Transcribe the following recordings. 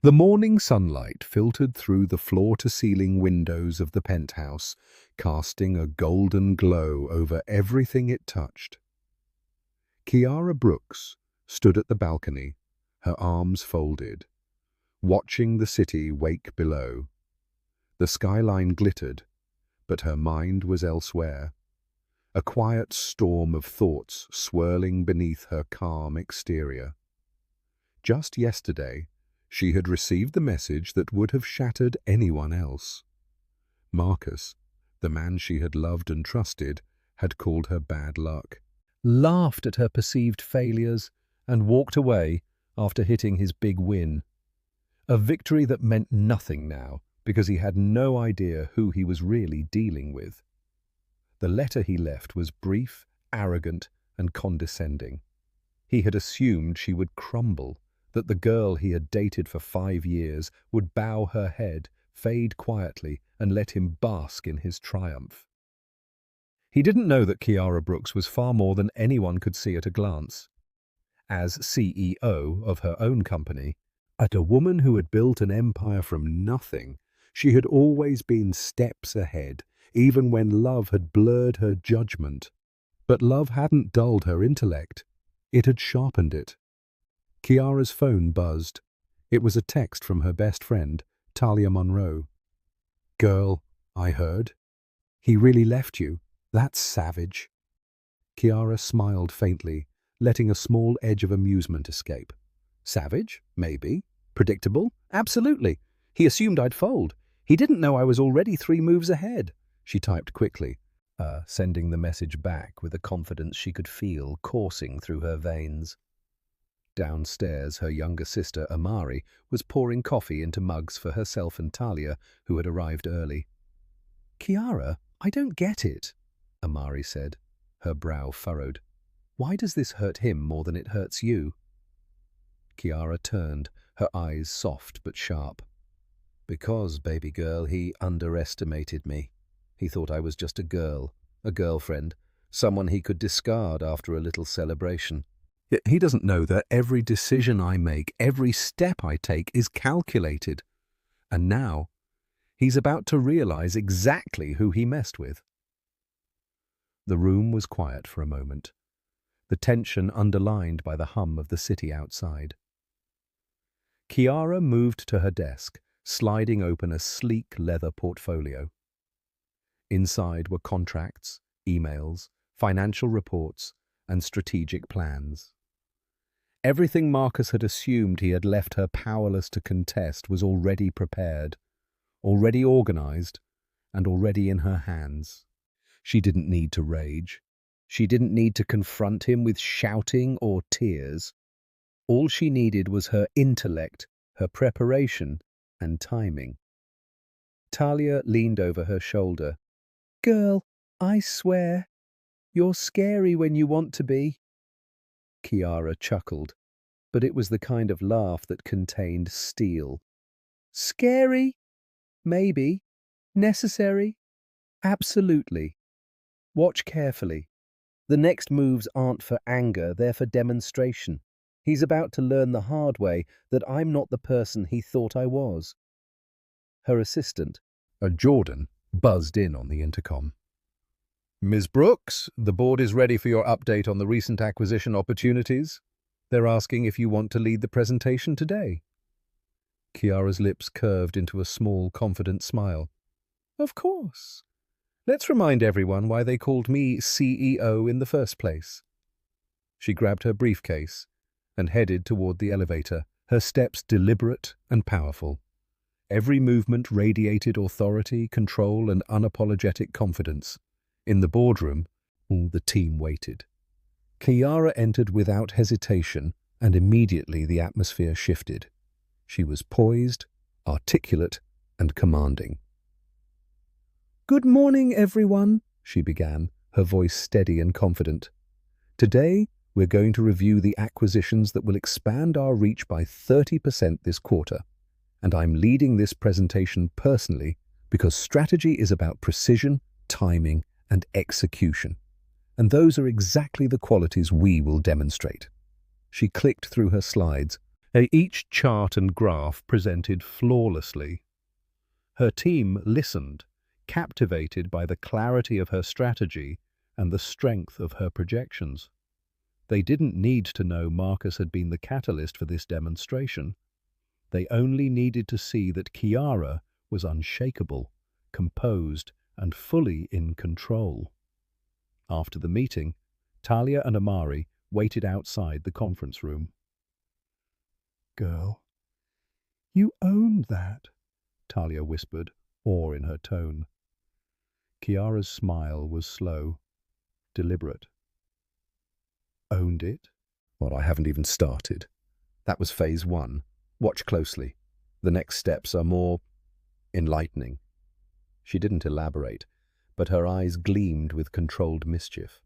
The morning sunlight filtered through the floor-to-ceiling windows of the penthouse, casting a golden glow over everything it touched. Kiara Brooks stood at the balcony, her arms folded, watching the city wake below. The skyline glittered, but her mind was elsewhere, a quiet storm of thoughts swirling beneath her calm exterior. Just yesterday, she had received the message that would have shattered anyone else. Marcus, the man she had loved and trusted, had called her bad luck, laughed at her perceived failures, and walked away after hitting his big win. A victory that meant nothing now, because he had no idea who he was really dealing with. The letter he left was brief, arrogant, and condescending. He had assumed she would crumble, that the girl he had dated for 5 years would bow her head, fade quietly, and let him bask in his triumph. He didn't know that Kiara Brooks was far more than anyone could see at a glance. As CEO of her own company, and a woman who had built an empire from nothing, she had always been steps ahead, even when love had blurred her judgment. But love hadn't dulled her intellect. It had sharpened it. Kiara's phone buzzed. It was a text from her best friend, Talia Monroe. "Girl, I heard. He really left you. That's savage." Kiara smiled faintly, letting a small edge of amusement escape. Savage? Maybe. Predictable? Absolutely. He assumed I'd fold. He didn't know I was already 3 moves ahead. She typed quickly, sending the message back with a confidence she could feel coursing through her veins. Downstairs, her younger sister, Amari, was pouring coffee into mugs for herself and Talia, who had arrived early. "Kiara, I don't get it," Amari said, her brow furrowed. "Why does this hurt him more than it hurts you?" Kiara turned, her eyes soft but sharp. "Because, baby girl, he underestimated me. He thought I was just a girl, a girlfriend, someone he could discard after a little celebration. Yet he doesn't know that every decision I make, every step I take is calculated. And now, he's about to realize exactly who he messed with." The room was quiet for a moment, the tension underlined by the hum of the city outside. Kiara moved to her desk, sliding open a sleek leather portfolio. Inside were contracts, emails, financial reports, and strategic plans. Everything Marcus had assumed he had left her powerless to contest was already prepared, already organized, and already in her hands. She didn't need to rage. She didn't need to confront him with shouting or tears. All she needed was her intellect, her preparation, and timing. Talia leaned over her shoulder. "Girl, I swear, you're scary when you want to be." Kiara chuckled, but it was the kind of laugh that contained steel. "Scary? Maybe. Necessary? Absolutely. Watch carefully. The next moves aren't for anger, they're for demonstration. He's about to learn the hard way that I'm not the person he thought I was." Her assistant, Jordan, buzzed in on the intercom. "Ms. Brooks, the board is ready for your update on the recent acquisition opportunities. They're asking if you want to lead the presentation today." Kiara's lips curved into a small, confident smile. "Of course. Let's remind everyone why they called me CEO in the first place." She grabbed her briefcase and headed toward the elevator, her steps deliberate and powerful. Every movement radiated authority, control, and unapologetic confidence. In the boardroom, the team waited. Kiara entered without hesitation, and immediately the atmosphere shifted. She was poised, articulate, and commanding. "Good morning, everyone," she began, her voice steady and confident. "Today, we're going to review the acquisitions that will expand our reach by 30% this quarter. And I'm leading this presentation personally because strategy is about precision, timing, and execution. And those are exactly the qualities we will demonstrate." She clicked through her slides, Each chart and graph presented flawlessly. Her team listened, captivated by the clarity of her strategy and the strength of her projections. They didn't need to know Marcus had been the catalyst for this demonstration. They only needed to see that Kiara was unshakable, composed, and fully in control. After the meeting, Talia and Amari waited outside the conference room. "Girl, you owned that," Talia whispered, awe in her tone. Kiara's smile was slow, deliberate. "Owned it?" "Well, I haven't even started. That was phase 1. Watch closely. The next steps are more enlightening." She didn't elaborate, but her eyes gleamed with controlled mischief.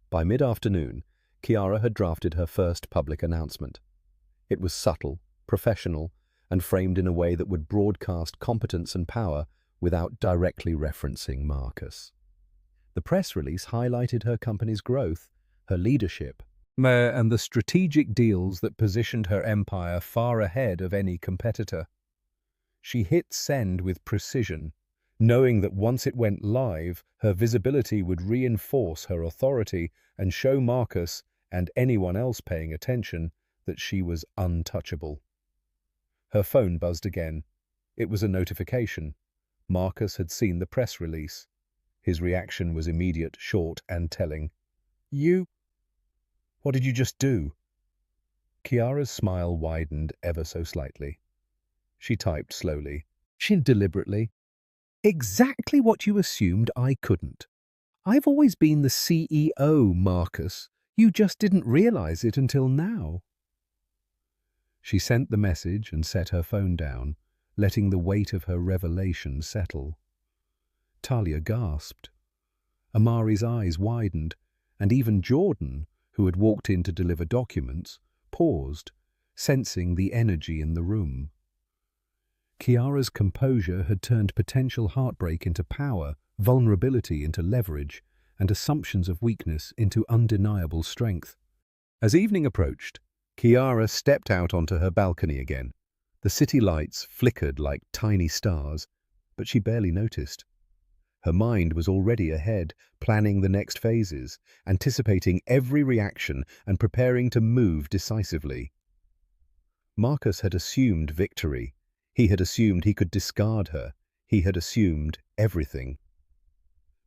By mid-afternoon, Kiara had drafted her first public announcement. It was subtle, professional, and framed in a way that would broadcast competence and power without directly referencing Marcus. The press release highlighted her company's growth, her leadership, and the strategic deals that positioned her empire far ahead of any competitor. She hit send with precision, knowing that once it went live, her visibility would reinforce her authority and show Marcus and anyone else paying attention that she was untouchable. Her phone buzzed again. It was a notification. Marcus had seen the press release. His reaction was immediate, short, and telling. What did you just do?" Kiara's smile widened ever so slightly. She typed slowly, deliberately. "Exactly what you assumed I couldn't. I've always been the CEO, Marcus. You just didn't realize it until now." She sent the message and set her phone down, letting the weight of her revelation settle. Talia gasped. Amari's eyes widened, and even Jordan, who had walked in to deliver documents, paused, sensing the energy in the room. Kiara's composure had turned potential heartbreak into power, vulnerability into leverage, and assumptions of weakness into undeniable strength. As evening approached, Kiara stepped out onto her balcony again. The city lights flickered like tiny stars, but she barely noticed. Her mind was already ahead, planning the next phases, anticipating every reaction and preparing to move decisively. Marcus had assumed victory. He had assumed he could discard her. He had assumed everything.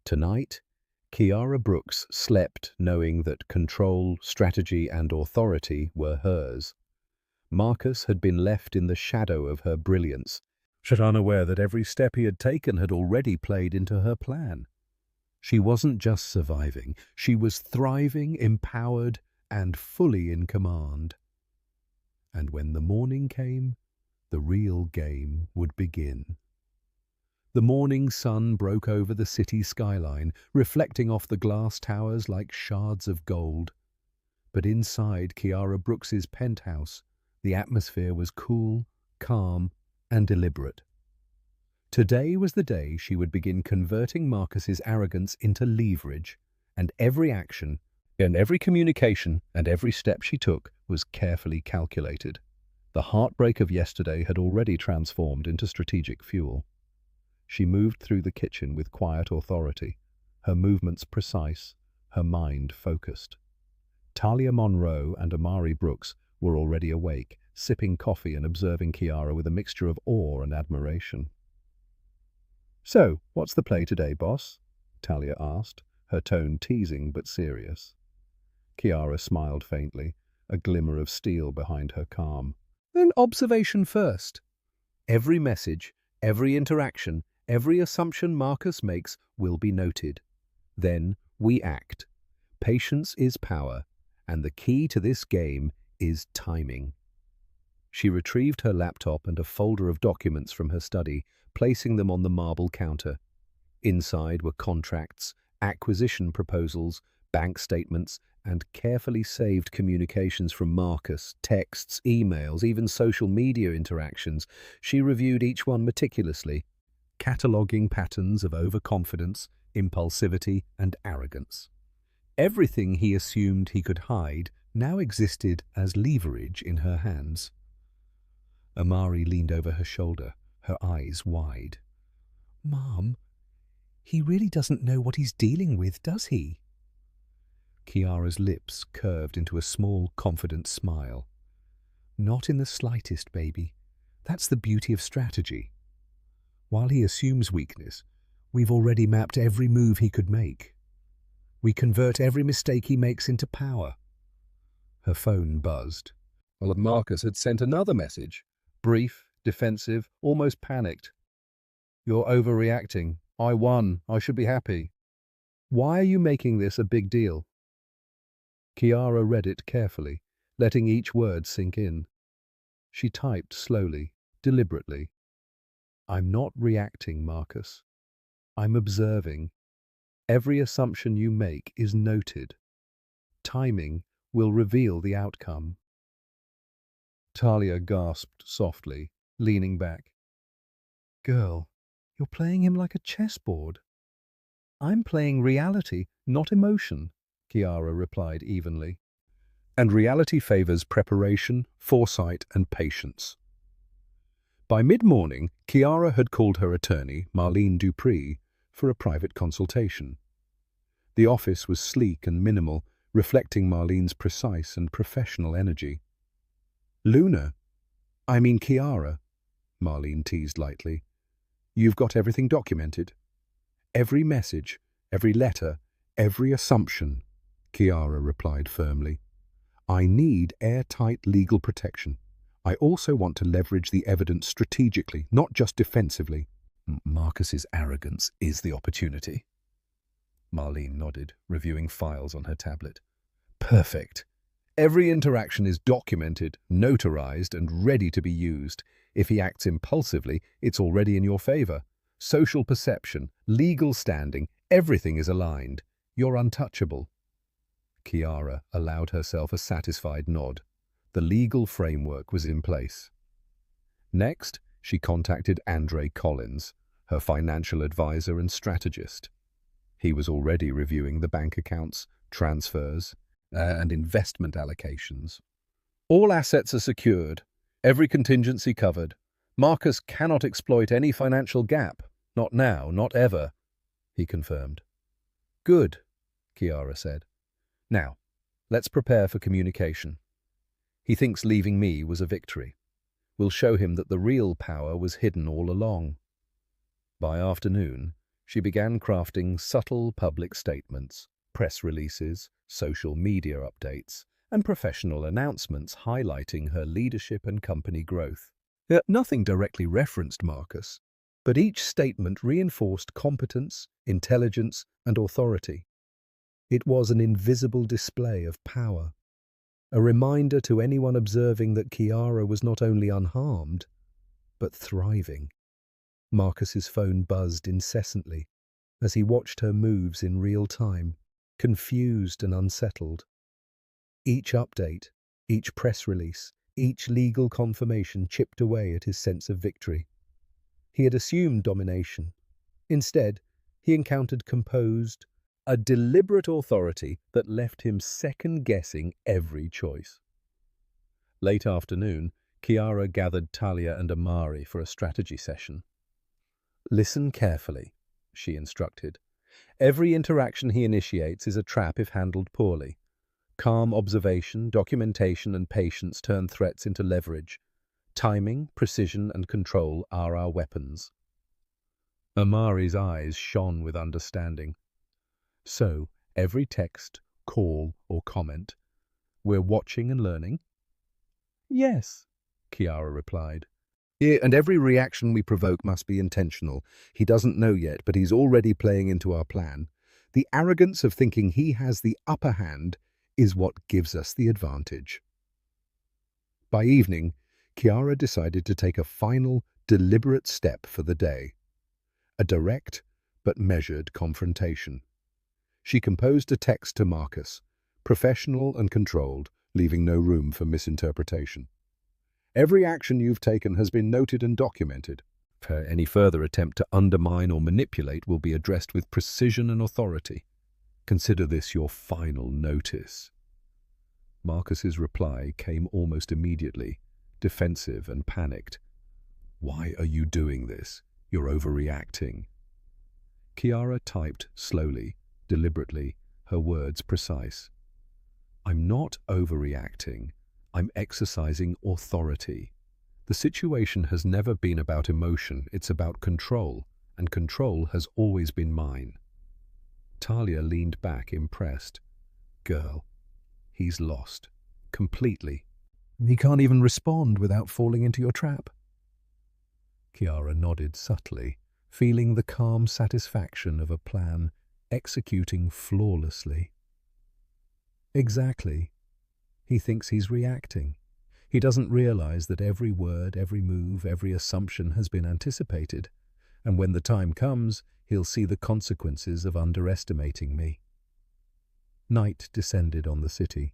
Tonight, Kiara Brooks slept knowing that control, strategy, and authority were hers. Marcus had been left in the shadow of her brilliance, unaware that every step he had taken had already played into her plan. She wasn't just surviving, she was thriving, empowered, and fully in command. And when the morning came, the real game would begin. The morning sun broke over the city skyline, reflecting off the glass towers like shards of gold. But inside Kiara Brooks's penthouse, the atmosphere was cool, calm, and deliberate. Today was the day she would begin converting Marcus's arrogance into leverage, and every action, and every communication, and every step she took was carefully calculated. The heartbreak of yesterday had already transformed into strategic fuel. She moved through the kitchen with quiet authority, her movements precise, her mind focused. Talia Monroe and Amari Brooks were already awake, sipping coffee and observing Kiara with a mixture of awe and admiration. "So, what's the play today, boss?" Talia asked, her tone teasing but serious. Kiara smiled faintly, a glimmer of steel behind her calm. "An observation first. Every message, every interaction, every assumption Marcus makes will be noted. Then we act. Patience is power, and the key to this game is timing." She retrieved her laptop and a folder of documents from her study, placing them on the marble counter. Inside were contracts, acquisition proposals, bank statements, and carefully saved communications from Marcus, texts, emails, even social media interactions. She reviewed each one meticulously, cataloguing patterns of overconfidence, impulsivity, and arrogance. Everything he assumed he could hide now existed as leverage in her hands. Amari leaned over her shoulder, her eyes wide. "Mom, he really doesn't know what he's dealing with, does he?" Kiara's lips curved into a small, confident smile. "Not in the slightest, baby. That's the beauty of strategy. While he assumes weakness, we've already mapped every move he could make. We convert every mistake he makes into power." Her phone buzzed. Well, Marcus had sent another message. Brief, defensive, almost panicked. "You're overreacting. I won. I should be happy. Why are you making this a big deal?" Kiara read it carefully, letting each word sink in. She typed slowly, deliberately. "I'm not reacting, Marcus. I'm observing. Every assumption you make is noted. Timing will reveal the outcome." Talia gasped softly, leaning back. "Girl, you're playing him like a chessboard." "I'm playing reality, not emotion," Kiara replied evenly. "And reality favors preparation, foresight, and patience." By mid-morning, Kiara had called her attorney, Marlene Dupree, for a private consultation. The office was sleek and minimal, reflecting Marlene's precise and professional energy. Kiara," Marlene teased lightly. "You've got everything documented? Every message, every letter, every assumption," Kiara replied firmly. "I need airtight legal protection. I also want to leverage the evidence strategically, not just defensively." "Marcus's arrogance is the opportunity." Marlene nodded, reviewing files on her tablet. "Perfect. Every interaction is documented, notarized, and ready to be used. If he acts impulsively, it's already in your favor. Social perception, legal standing, everything is aligned. You're untouchable." Kiara allowed herself a satisfied nod. The legal framework was in place. Next, she contacted Andre Collins, her financial advisor and strategist. He was already reviewing the bank accounts, transfers, and investment allocations. "All assets are secured, every contingency covered. Marcus cannot exploit any financial gap. Not now, not ever," he confirmed. "Good," Kiara said. "Now, let's prepare for communication. He thinks leaving me was a victory. We'll show him that the real power was hidden all along." By afternoon, she began crafting subtle public statements, press releases, social media updates, and professional announcements highlighting her leadership and company growth. Nothing directly referenced Marcus, but each statement reinforced competence, intelligence, and authority. It was an invisible display of power, a reminder to anyone observing that Kiara was not only unharmed, but thriving. Marcus's phone buzzed incessantly as he watched her moves in real time, confused and unsettled. Each update, each press release, each legal confirmation chipped away at his sense of victory. He had assumed domination. Instead, he encountered composed, a deliberate authority that left him second-guessing every choice. Late afternoon, Kiara gathered Talia and Amari for a strategy session. "Listen carefully," she instructed. "Every interaction he initiates is a trap if handled poorly. Calm observation, documentation, and patience turn threats into leverage. Timing, precision, and control are our weapons." Amari's eyes shone with understanding. "So, every text, call, or comment, we're watching and learning?" "Yes," Kiara replied. "And every reaction we provoke must be intentional. He doesn't know yet, but he's already playing into our plan. The arrogance of thinking he has the upper hand is what gives us the advantage." By evening, Kiara decided to take a final, deliberate step for the day. A direct but measured confrontation. She composed a text to Marcus, professional and controlled, leaving no room for misinterpretation. "Every action you've taken has been noted and documented. Any further attempt to undermine or manipulate will be addressed with precision and authority. Consider this your final notice." Marcus's reply came almost immediately, defensive and panicked. "Why are you doing this? You're overreacting." Chiara typed slowly, deliberately, her words precise. "I'm not overreacting. I'm exercising authority. The situation has never been about emotion, it's about control, and control has always been mine." Talia leaned back, impressed. "Girl, he's lost. Completely. He can't even respond without falling into your trap." Chiara nodded subtly, feeling the calm satisfaction of a plan executing flawlessly. "Exactly. He thinks he's reacting. He doesn't realize that every word, every move, every assumption has been anticipated, and when the time comes, he'll see the consequences of underestimating me." Night descended on the city.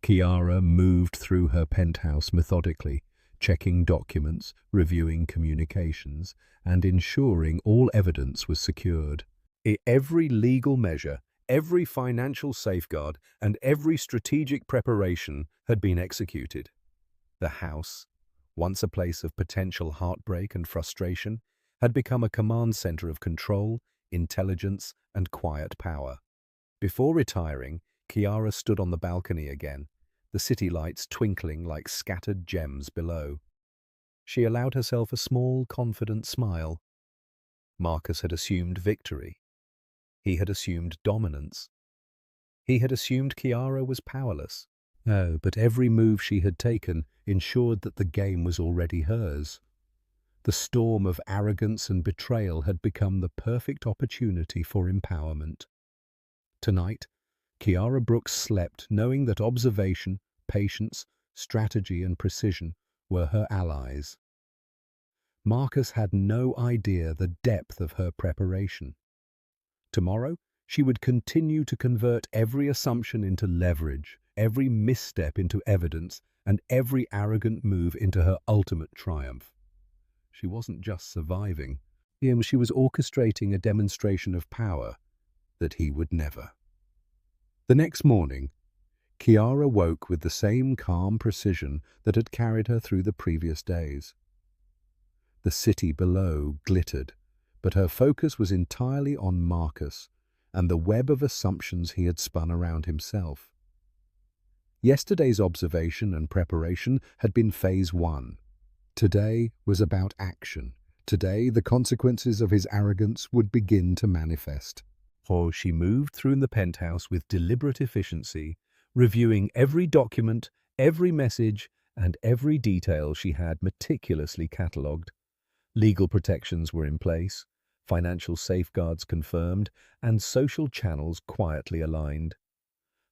Chiara moved through her penthouse methodically, checking documents, reviewing communications, and ensuring all evidence was secured. Every legal measure, every financial safeguard, and every strategic preparation had been executed. The house, once a place of potential heartbreak and frustration, had become a command center of control, intelligence, and quiet power. Before retiring, Chiara stood on the balcony again, the city lights twinkling like scattered gems below. She allowed herself a small, confident smile. Marcus had assumed victory. He had assumed dominance. He had assumed Chiara was powerless. Oh, but every move she had taken ensured that the game was already hers. The storm of arrogance and betrayal had become the perfect opportunity for empowerment. Tonight, Chiara Brooks slept knowing that observation, patience, strategy, and precision were her allies. Marcus had no idea the depth of her preparation. Tomorrow, she would continue to convert every assumption into leverage, every misstep into evidence, and every arrogant move into her ultimate triumph. She wasn't just surviving, she was orchestrating a demonstration of power that he would never. The next morning, Chiara woke with the same calm precision that had carried her through the previous days. The city below glittered, but her focus was entirely on Marcus and the web of assumptions he had spun around himself. Yesterday's observation and preparation had been phase 1. Today was about action. Today, the consequences of his arrogance would begin to manifest. She moved through the penthouse with deliberate efficiency, reviewing every document, every message, and every detail she had meticulously catalogued. Legal protections were in place, financial safeguards confirmed, and social channels quietly aligned.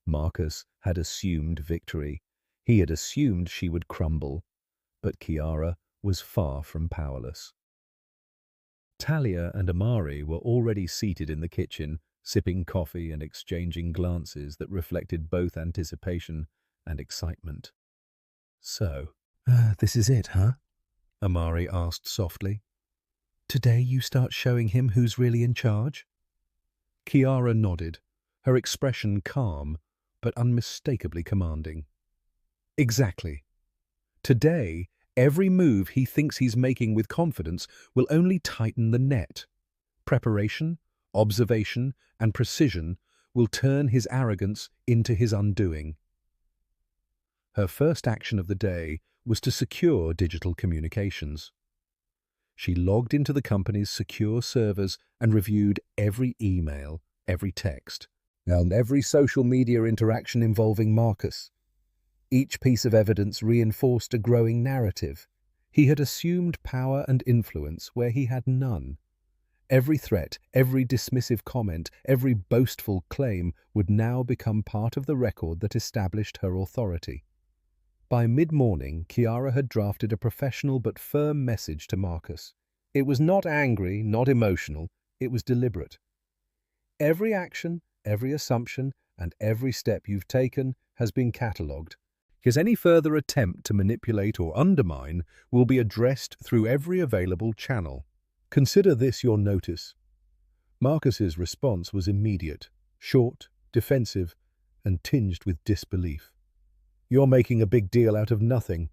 Marcus had assumed victory. He had assumed she would crumble, but Chiara was far from powerless. Talia and Amari were already seated in the kitchen, sipping coffee and exchanging glances that reflected both anticipation and excitement. "So, this is it, huh?" Amari asked softly. "Today you start showing him who's really in charge?" Chiara nodded, her expression calm but unmistakably commanding. "Exactly. Today, every move he thinks he's making with confidence will only tighten the net. Preparation, observation, and precision will turn his arrogance into his undoing." Her first action of the day was to secure digital communications. She logged into the company's secure servers and reviewed every email, every text, and every social media interaction involving Marcus. Each piece of evidence reinforced a growing narrative. He had assumed power and influence where he had none. Every threat, every dismissive comment, every boastful claim would now become part of the record that established her authority. By mid-morning, Chiara had drafted a professional but firm message to Marcus. It was not angry, not emotional, it was deliberate. "Every action, every assumption, and every step you've taken has been catalogued. Because any further attempt to manipulate or undermine will be addressed through every available channel. Consider this your notice." Marcus's response was immediate, short, defensive, and tinged with disbelief. You're making a big deal out of nothing.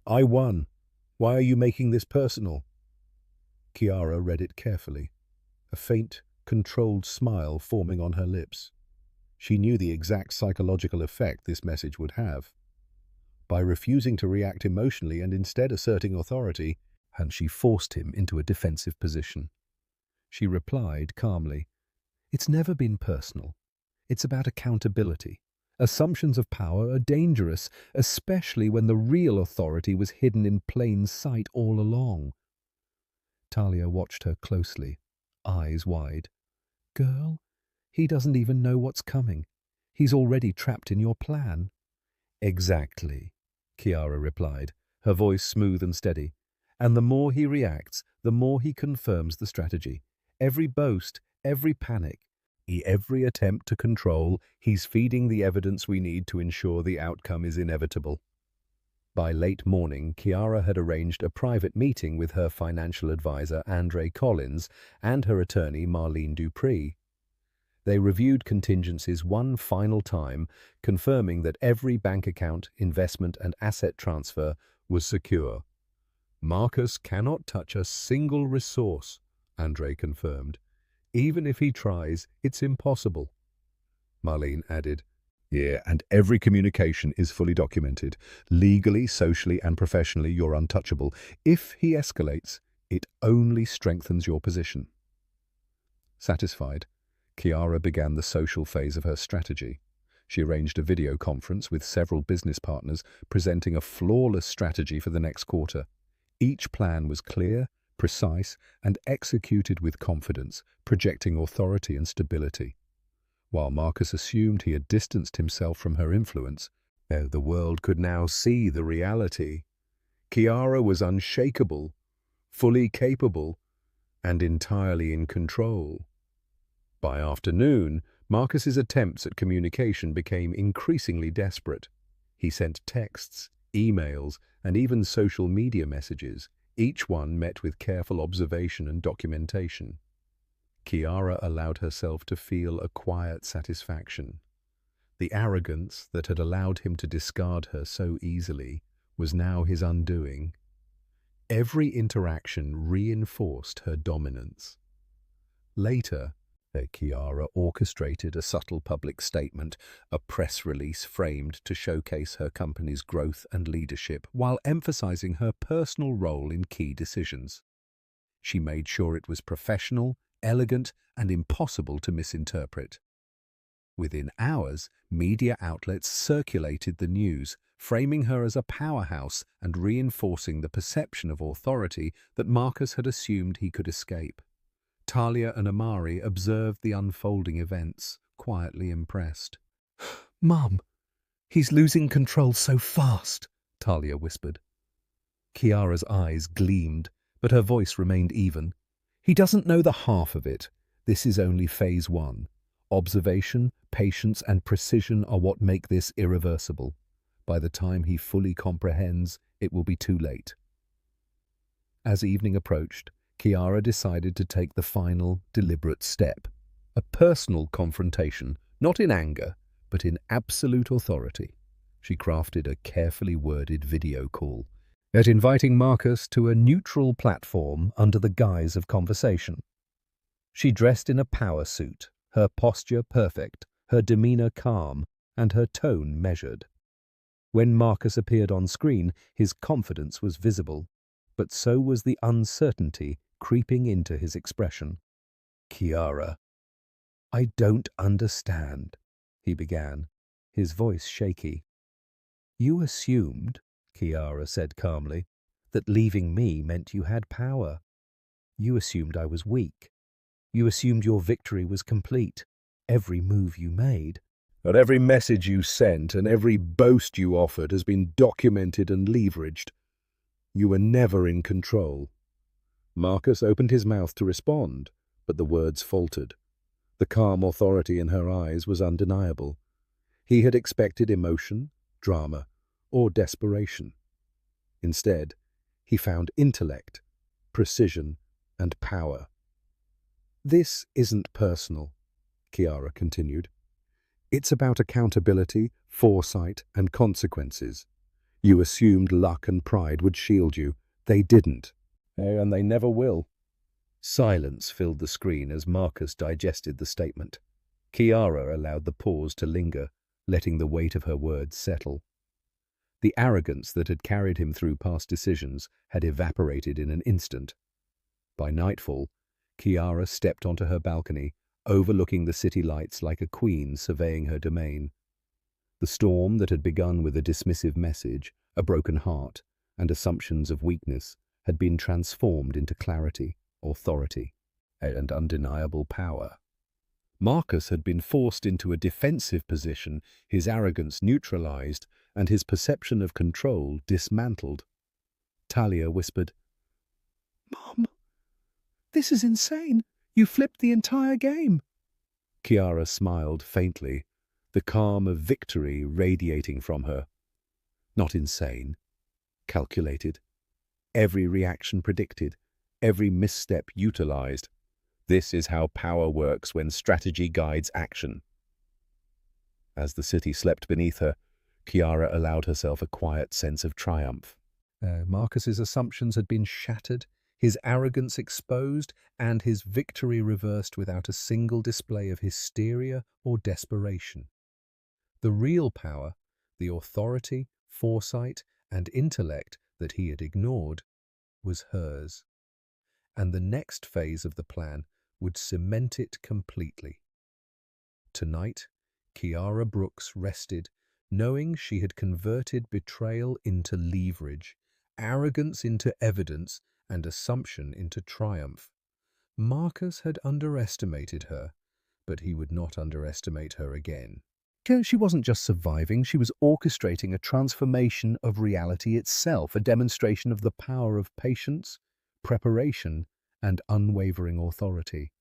I won. Why are you making this personal? Kiara read it carefully, a faint, controlled smile forming on her lips. She knew the exact psychological effect this message would have. By refusing to react emotionally and instead asserting authority, and she forced him into a defensive position. She replied calmly, "It's never been personal. It's about accountability. Assumptions of power are dangerous, especially when the real authority was hidden in plain sight all along." Talia watched her closely, eyes wide. "Girl, he doesn't even know what's coming. He's already trapped in your plan." "Exactly," Kiara replied, her voice smooth and steady. "And the more he reacts, the more he confirms the strategy. Every boast, every panic, every attempt to control, he's feeding the evidence we need to ensure the outcome is inevitable." By late morning, Kiara had arranged a private meeting with her financial advisor, Andre Collins, and her attorney, Marlene Dupree. They reviewed contingencies one final time, confirming that every bank account, investment, and asset transfer was secure. "Marcus cannot touch a single resource," Andre confirmed. "Even if he tries, it's impossible." Marlene added, "Yeah, and every communication is fully documented. Legally, socially, and professionally, you're untouchable. If he escalates, it only strengthens your position." Satisfied, Kiara began the social phase of her strategy. She arranged a video conference with several business partners, presenting a flawless strategy for the next quarter. Each plan was clear, precise, and executed with confidence, projecting authority and stability. While Marcus assumed he had distanced himself from her influence, the world could now see the reality. Kiara was unshakable, fully capable, and entirely in control. By afternoon, Marcus's attempts at communication became increasingly desperate. He sent texts, emails, and even social media messages, each one met with careful observation and documentation. Kiara allowed herself to feel a quiet satisfaction. The arrogance that had allowed him to discard her so easily was now his undoing. Every interaction reinforced her dominance. Later, Kiara orchestrated a subtle public statement, a press release framed to showcase her company's growth and leadership while emphasizing her personal role in key decisions. She made sure it was professional, elegant, and impossible to misinterpret. Within hours, media outlets circulated the news, framing her as a powerhouse and reinforcing the perception of authority that Marcus had assumed he could escape. Talia and Amari observed the unfolding events, quietly impressed. "Mum, he's losing control so fast," Talia whispered. Kiara's eyes gleamed, but her voice remained even. "He doesn't know the half of it. This is only phase 1. Observation, patience, and precision are what make this irreversible. By the time he fully comprehends, it will be too late." As evening approached, Kiara decided to take the final, deliberate step. A personal confrontation, not in anger, but in absolute authority. She crafted a carefully worded video call, inviting Marcus to a neutral platform under the guise of conversation. She dressed in a power suit, her posture perfect, her demeanor calm, and her tone measured. When Marcus appeared on screen, his confidence was visible, but so was the uncertainty creeping into his expression. "Kiara, I don't understand," he began, his voice shaky. "You assumed," Kiara said calmly, "that leaving me meant you had power. You assumed I was weak. You assumed your victory was complete. Every move you made, but every message you sent and every boast you offered has been documented and leveraged. You were never in control." Marcus opened his mouth to respond, but the words faltered. The calm authority in her eyes was undeniable. He had expected emotion, drama, or desperation. Instead, he found intellect, precision, and power. "This isn't personal," Kiara continued. "It's about accountability, foresight, and consequences. You assumed luck and pride would shield you. They didn't. And they never will. Silence filled the screen as Marcus digested the statement. Kiara allowed the pause to linger, letting the weight of her words settle. The arrogance that had carried him through past decisions had evaporated in an instant. By nightfall, Kiara stepped onto her balcony, overlooking the city lights like a queen surveying her domain. The storm that had begun with a dismissive message, a broken heart, and assumptions of weakness had been transformed into clarity, authority, and undeniable power. Marcus had been forced into a defensive position, his arrogance neutralized, and his perception of control dismantled. Talia whispered, "Mom, this is insane. You flipped the entire game." Kiara smiled faintly, the calm of victory radiating from her. Not insane. Calculated. Every reaction predicted, every misstep utilized. This is how power works when strategy guides action. As the city slept beneath her, Kiara allowed herself a quiet sense of triumph. Marcus's assumptions had been shattered, his arrogance exposed, and his victory reversed without a single display of hysteria or desperation. The real power, the authority, foresight, and intellect that he had ignored, was hers. And the next phase of the plan would cement it completely. Tonight, Kiara Brooks rested, knowing she had converted betrayal into leverage, arrogance into evidence, and assumption into triumph. Marcus had underestimated her, but he would not underestimate her again. She wasn't just surviving, she was orchestrating a transformation of reality itself, a demonstration of the power of patience, preparation, and unwavering authority.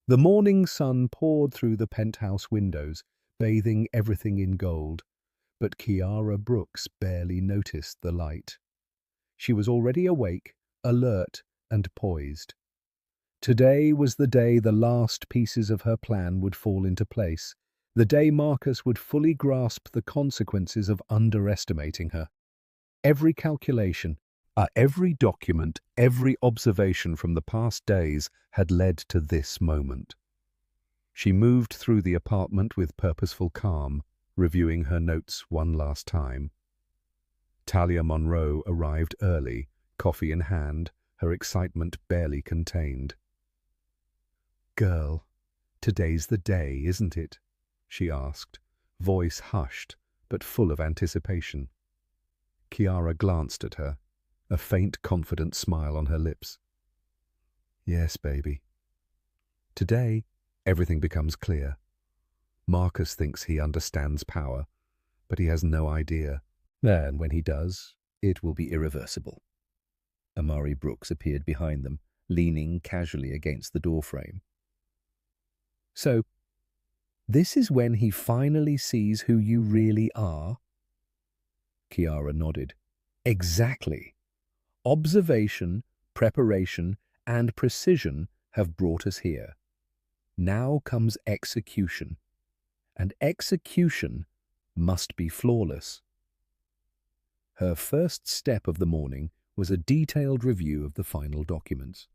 The morning sun poured through the penthouse windows, bathing everything in gold, but Kiara Brooks barely noticed the light. She was already awake, alert, and poised. Today was the day the last pieces of her plan would fall into place, the day Marcus would fully grasp the consequences of underestimating her. Every calculation, every document, every observation from the past days had led to this moment. She moved through the apartment with purposeful calm, reviewing her notes one last time. Talia Monroe arrived early, coffee in hand, her excitement barely contained. "Girl, today's the day, isn't it?" she asked, voice hushed but full of anticipation. Kiara glanced at her, a faint, confident smile on her lips. "Yes, baby. Today, everything becomes clear. Marcus thinks he understands power, but he has no idea. And when he does, it will be irreversible." Amari Brooks appeared behind them, leaning casually against the doorframe. "So, this is when he finally sees who you really are?" Kiara nodded. "Exactly. Observation, preparation, and precision have brought us here. Now comes execution. And execution must be flawless." Her first step of the morning was a detailed review of the final documents.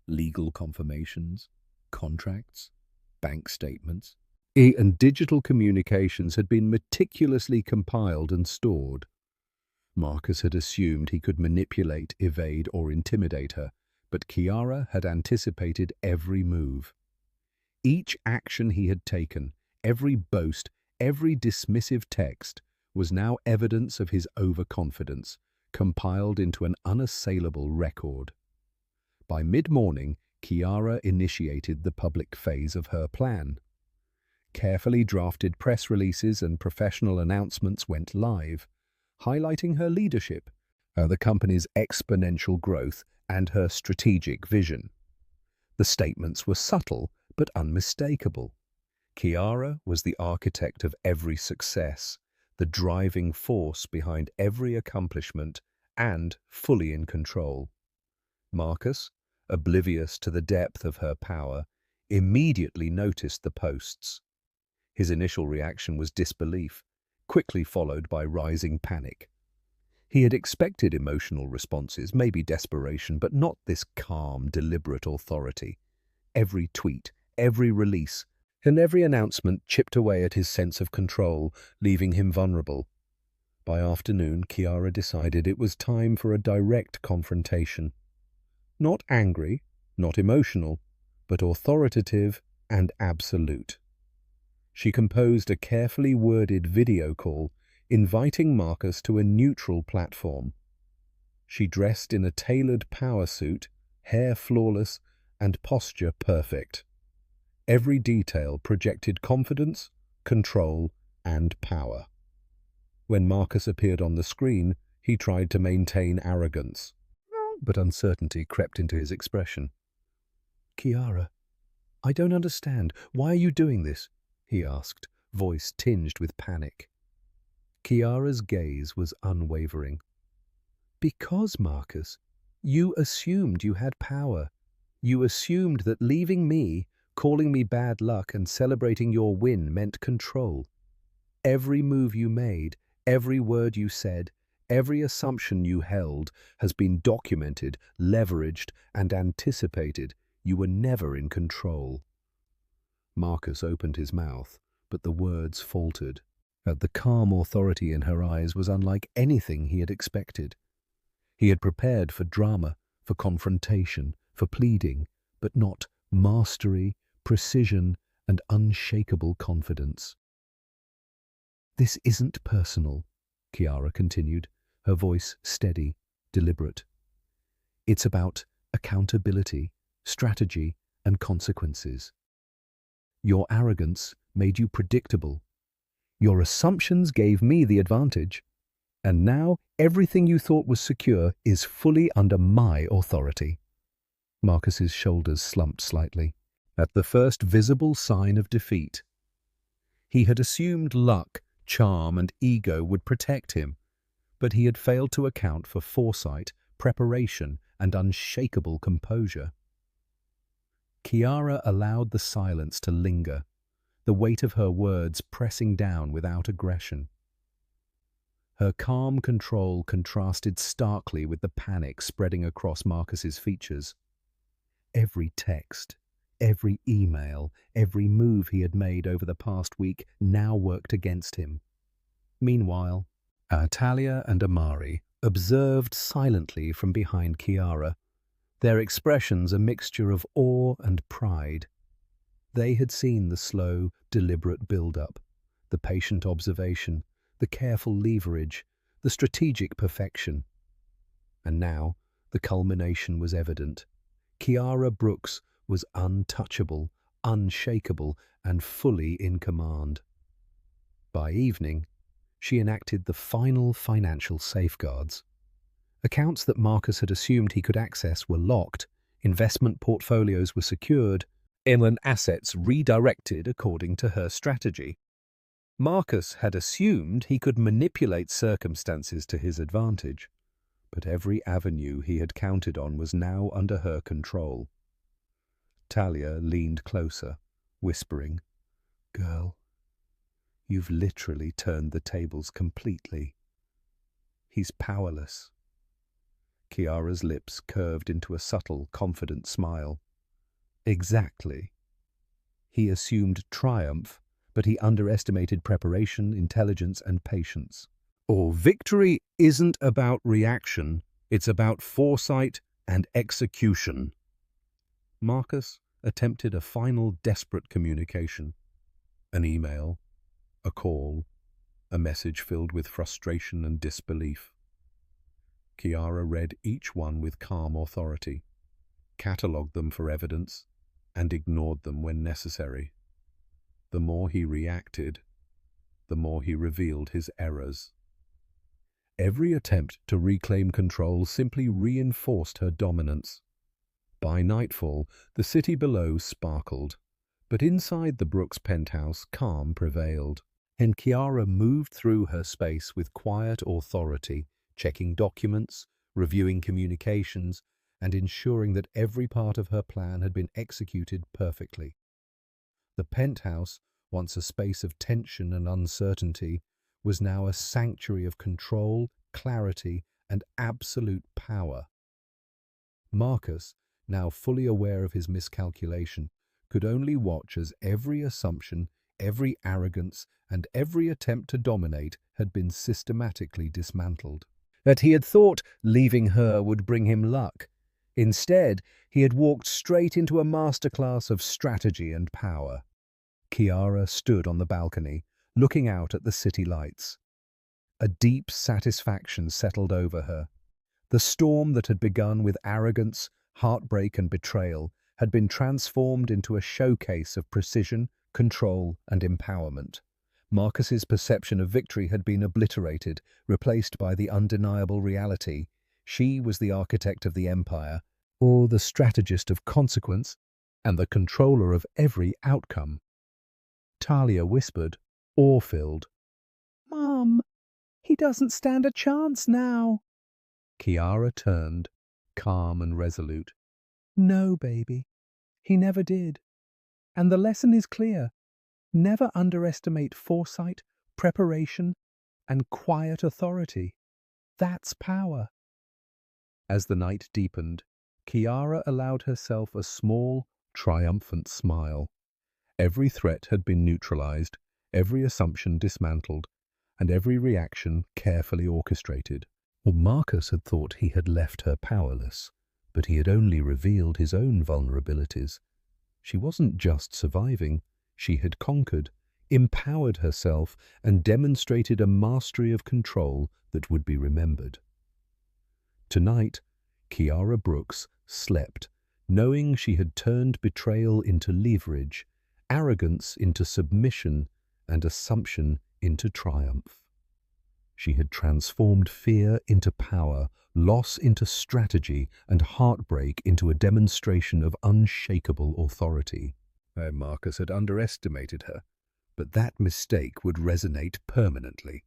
Legal confirmations, contracts, bank statements, and digital communications had been meticulously compiled and stored. Marcus had assumed he could manipulate, evade, or intimidate her, but Kiara had anticipated every move. Each action he had taken, every boast, every dismissive text, was now evidence of his overconfidence, compiled into an unassailable record. By mid-morning, Kiara initiated the public phase of her plan. Carefully drafted press releases and professional announcements went live, highlighting her leadership, the company's exponential growth, and her strategic vision. The statements were subtle but unmistakable. Kiara was the architect of every success, the driving force behind every accomplishment, and fully in control. Marcus, oblivious to the depth of her power, immediately noticed the posts. His initial reaction was disbelief. quickly followed by rising panic. He had expected emotional responses, maybe desperation, but not this calm, deliberate authority. Every tweet, every release, and every announcement chipped away at his sense of control, leaving him vulnerable. By afternoon, Kiara decided it was time for a direct confrontation. Not angry, not emotional, but authoritative and absolute. She composed a carefully worded video call, inviting Marcus to a neutral platform. She dressed in a tailored power suit, hair flawless, and posture perfect. Every detail projected confidence, control, and power. When Marcus appeared on the screen, he tried to maintain arrogance, but uncertainty crept into his expression. "Kiara, I don't understand. Why are you doing this?" he asked, voice tinged with panic. Kiara's gaze was unwavering. "Because, Marcus, you assumed you had power. You assumed that leaving me, calling me bad luck, and celebrating your win meant control. Every move you made, every word you said, every assumption you held has been documented, leveraged, and anticipated. You were never in control." Marcus opened his mouth, but the words faltered. The calm authority in her eyes was unlike anything he had expected. He had prepared for drama, for confrontation, for pleading, but not mastery, precision, and unshakable confidence. "This isn't personal," Kiara continued, her voice steady, deliberate. "It's about accountability, strategy, and consequences. Your arrogance made you predictable. Your assumptions gave me the advantage. And now everything you thought was secure is fully under my authority." Marcus's shoulders slumped slightly at the first visible sign of defeat. He had assumed luck, charm, and ego would protect him, but he had failed to account for foresight, preparation, and unshakable composure. Kiara allowed the silence to linger, the weight of her words pressing down without aggression. Her calm control contrasted starkly with the panic spreading across Marcus's features. Every text, every email, every move he had made over the past week now worked against him. Meanwhile, Talia and Amari observed silently from behind Kiara, their expressions a mixture of awe and pride. They had seen the slow, deliberate build-up, the patient observation, the careful leverage, the strategic perfection. And now the culmination was evident. Kiara Brooks was untouchable, unshakable, and fully in command. By evening, she enacted the final financial safeguards. Accounts that Marcus had assumed he could access were locked, investment portfolios were secured, and assets redirected according to her strategy. Marcus had assumed he could manipulate circumstances to his advantage, but every avenue he had counted on was now under her control. Talia leaned closer, whispering, "Girl, you've literally turned the tables completely. He's powerless." Kiara's lips curved into a subtle, confident smile. "Exactly. He assumed triumph, but he underestimated preparation, intelligence, and patience. Or victory isn't about reaction, it's about foresight and execution." Marcus attempted a final desperate communication. An email, a call, a message filled with frustration and disbelief. Kiara read each one with calm authority, catalogued them for evidence, and ignored them when necessary. The more he reacted, the more he revealed his errors. Every attempt to reclaim control simply reinforced her dominance. By nightfall, the city below sparkled, but inside the Brooks penthouse, calm prevailed, and Kiara moved through her space with quiet authority, checking documents, reviewing communications, and ensuring that every part of her plan had been executed perfectly. The penthouse, once a space of tension and uncertainty, was now a sanctuary of control, clarity, and absolute power. Marcus, now fully aware of his miscalculation, could only watch as every assumption, every arrogance, and every attempt to dominate had been systematically dismantled. That he had thought leaving her would bring him luck. Instead, he had walked straight into a masterclass of strategy and power. Kiara stood on the balcony, looking out at the city lights. A deep satisfaction settled over her. The storm that had begun with arrogance, heartbreak, and betrayal had been transformed into a showcase of precision, control, and empowerment. Marcus's perception of victory had been obliterated, replaced by the undeniable reality. She was the architect of the empire, or the strategist of consequence, and the controller of every outcome. Talia whispered, awe-filled, "Mom, he doesn't stand a chance now." Kiara turned, calm and resolute. "No, baby, he never did. And the lesson is clear. Never underestimate foresight, preparation, and quiet authority. That's power." As the night deepened, Kiara allowed herself a small, triumphant smile. Every threat had been neutralized, every assumption dismantled, and every reaction carefully orchestrated. Well, Marcus had thought he had left her powerless, but he had only revealed his own vulnerabilities. She wasn't just surviving, she had conquered, empowered herself, and demonstrated a mastery of control that would be remembered. Tonight, Kiara Brooks slept, knowing she had turned betrayal into leverage, arrogance into submission, and assumption into triumph. She had transformed fear into power, loss into strategy, and heartbreak into a demonstration of unshakable authority. Marcus had underestimated her, but that mistake would resonate permanently.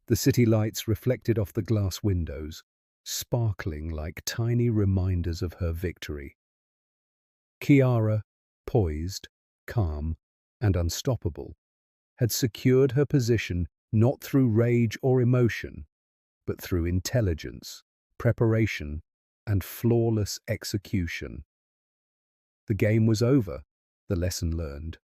The city lights reflected off the glass windows, sparkling like tiny reminders of her victory. Kiara, poised, calm, and unstoppable, had secured her position not through rage or emotion, but through intelligence, preparation, and flawless execution. The game was over, the lesson learned.